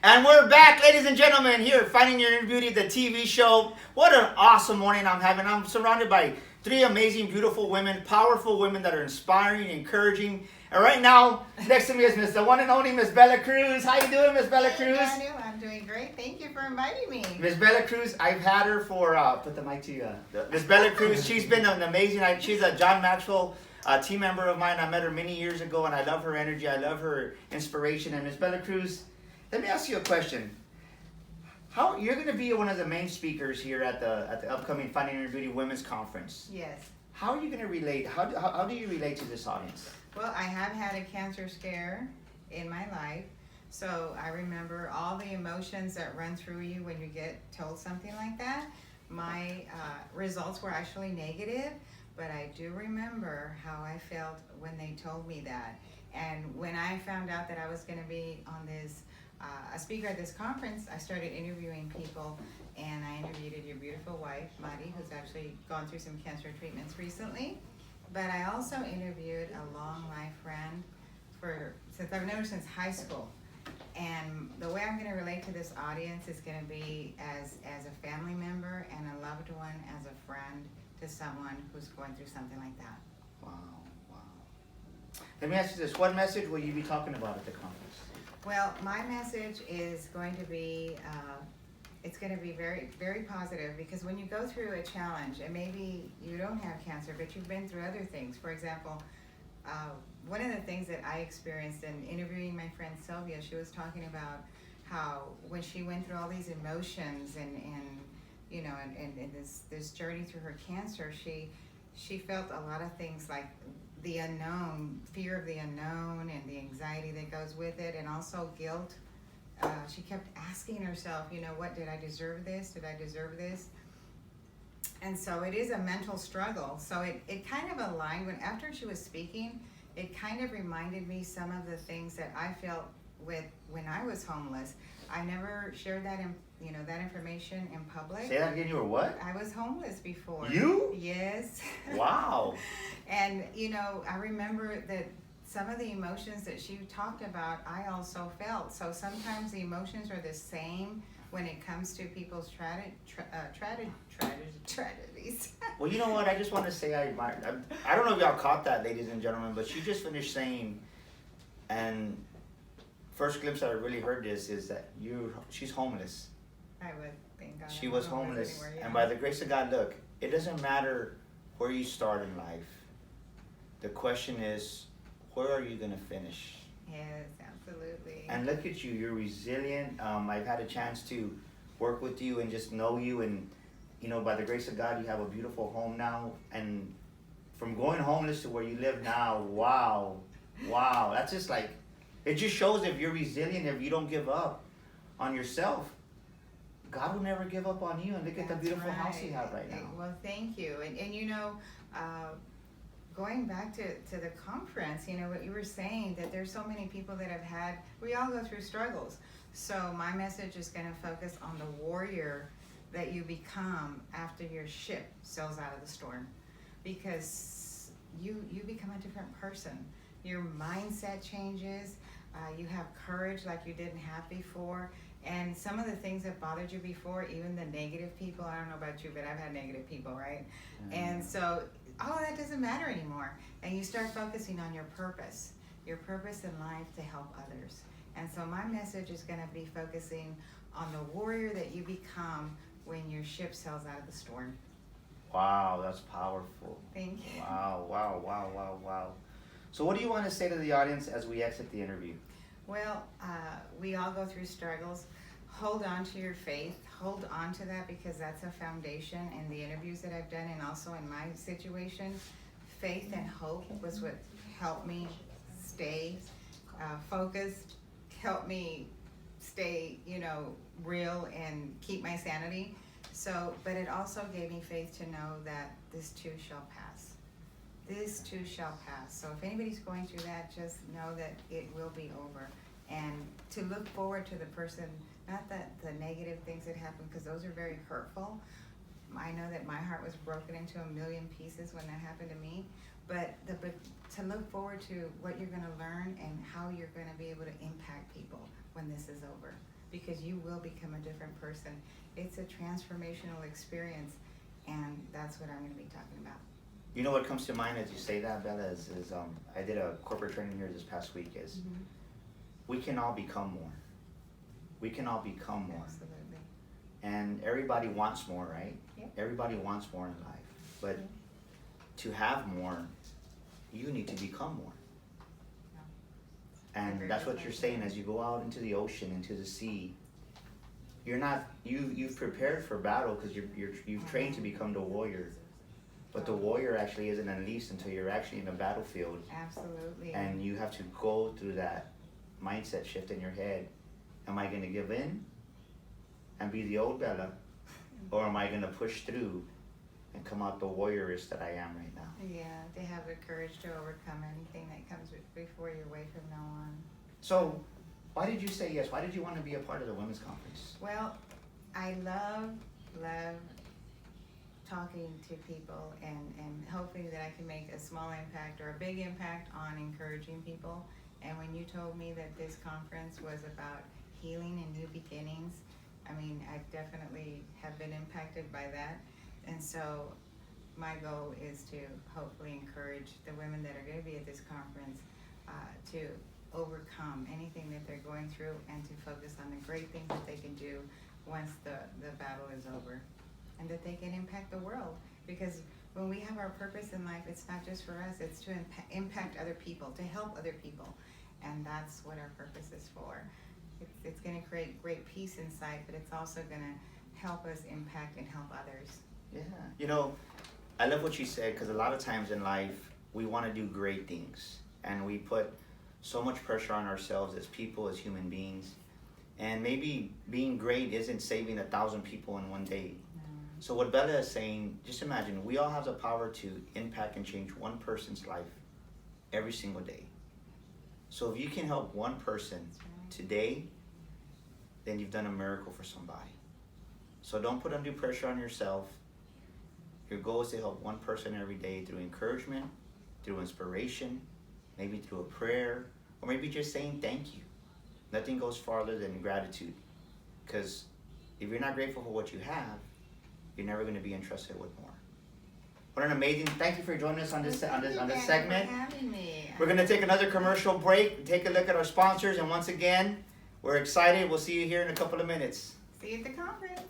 And we're back, ladies and gentlemen, here, Finding Your Inner Beauty, the TV show. What an awesome morning I'm having. I'm surrounded by three amazing, beautiful women, powerful women that are inspiring, encouraging. And right now, next to me is Miss the one and only Miss Bella Cruz. How you doing, Miss Bella Hey, Cruz? Daniel, I'm doing great. Thank you for inviting me. Miss Bella Cruz, I've had her for, put the mic to you. Miss Bella Cruz, she's been an amazing, she's a John Maxwell team member of mine. I met her many years ago, and I love her energy. I love her inspiration. And Miss Bella Cruz, let me ask you a question. How you're going to be one of the main speakers here at the upcoming Finding Your Beauty Women's Conference? Yes. How are you going to relate? How do you relate to this audience? Well, I have had a cancer scare in my life, so I remember all the emotions that run through you when you get told something like that. My results were actually negative, but I do remember how I felt when they told me that. And when I found out that I was going to be on this a speaker at this conference, I started interviewing people, and I interviewed your beautiful wife, Mari, who's actually gone through some cancer treatments recently. But I also interviewed a long life friend since I've known her since high school. And the way I'm going to relate to this audience is going to be as a family member and a loved one, as a friend to someone who's going through something like that. Wow. Let me ask you this. What message will you be talking about at the conference? Well, my message is going to be, it's going to be very, very positive, because when you go through a challenge, and maybe you don't have cancer, but you've been through other things. For example, one of the things that I experienced in interviewing my friend Sylvia, she was talking about how when she went through all these emotions and you know, and this journey through her cancer, she felt a lot of things like the unknown, fear of the unknown, and the anxiety that goes with it, and also guilt. She kept asking herself, you know, what, did I deserve this? Did I deserve this? And so it is a mental struggle. So it kind of aligned after she was speaking, it kind of reminded me some of the things that I felt with when I was homeless. I never shared that that information in public. Say that again. You were what? I was homeless before. You? Yes. Wow. And I remember that some of the emotions that she talked about, I also felt. So sometimes the emotions are the same when it comes to people's tragedies. Well, you know what? I just want to say I don't know if y'all caught that, ladies and gentlemen, but she just finished saying, and first glimpse I really heard this is that she's homeless. I would think God. She was homeless, anywhere, yeah. and by the grace of God, look, it doesn't matter where you start in life. The question is, where are you going to finish? Yes, absolutely. And look at you, you're resilient. I've had a chance to work with you and just know you, and by the grace of God, you have a beautiful home now. And from going homeless to where you live now, wow, that's just like, it just shows if you're resilient, if you don't give up on yourself, God will never give up on you. And look at the beautiful house you have right now. Well, thank you. And going back to the conference, what you were saying, that there's so many people that we all go through struggles. So my message is going to focus on the warrior that you become after your ship sails out of the storm. Because you become a different person. Your mindset changes. You have courage like you didn't have before. And some of the things that bothered you before, even the negative people, I don't know about you, but I've had negative people, right? Mm-hmm. And so all of that doesn't matter anymore. And you start focusing on your purpose in life to help others. And so my message is going to be focusing on the warrior that you become when your ship sails out of the storm. Wow, that's powerful. Thank you. Wow. So what do you want to say to the audience as we exit the interview? Well, we all go through struggles. Hold on to your faith. Hold on to that, because that's a foundation in the interviews that I've done, and also in my situation. Faith and hope was what helped me stay focused, helped me stay, real and keep my sanity. So, but it also gave me faith to know that this too shall pass. This too shall pass. So if anybody's going through that, just know that it will be over. And to look forward to the person, not that the negative things that happen, because those are very hurtful. I know that my heart was broken into a million pieces when that happened to me. But to look forward to what you're going to learn and how you're going to be able to impact people when this is over. because you will become a different person. It's a transformational experience, and that's what I'm going to be talking about. You know what comes to mind as you say that, Bella, is I did a corporate training here this past week, is we can all become more. We can all become more. Absolutely. And everybody wants more, right? Yep. Everybody wants more in life. But to have more, you need to become more. And that's what you're saying as you go out into the ocean, into the sea. You're not, you've prepared for battle because you've trained to become the warrior. But the warrior actually isn't unleashed until you're actually in a battlefield. Absolutely. And you have to go through that mindset shift in your head. Am I going to give in and be the old Bella? Or am I going to push through and come out the warrioress that I am right now? Yeah, to have the courage to overcome anything that comes before your way from now on. So, why did you say yes? Why did you want to be a part of the women's conference? Well, I love talking to people and hoping that I can make a small impact or a big impact on encouraging people. And when you told me that this conference was about healing and new beginnings, I mean, I definitely have been impacted by that. And so my goal is to hopefully encourage the women that are going to be at this conference to overcome anything that they're going through and to focus on the great things that they can do once the battle is over, and that they can impact the world. Because when we have our purpose in life, it's not just for us, it's to impact other people, to help other people. And that's what our purpose is for. It's going to create great peace inside, but it's also going to help us impact and help others. Yeah. You know, I love what you said, because a lot of times in life, we want to do great things. And we put so much pressure on ourselves as people, as human beings. And maybe being great isn't saving 1,000 people in one day. So what Bella is saying, just imagine, we all have the power to impact and change one person's life every single day. So if you can help one person today, then you've done a miracle for somebody. So don't put undue pressure on yourself. Your goal is to help one person every day through encouragement, through inspiration, maybe through a prayer, or maybe just saying thank you. Nothing goes farther than gratitude. Because if you're not grateful for what you have, you're never going to be entrusted with more. What an amazing, thank you for joining us on this segment. For having me. We're going to take another commercial break, take a look at our sponsors, and once again, we're excited. We'll see you here in a couple of minutes. See you at the conference.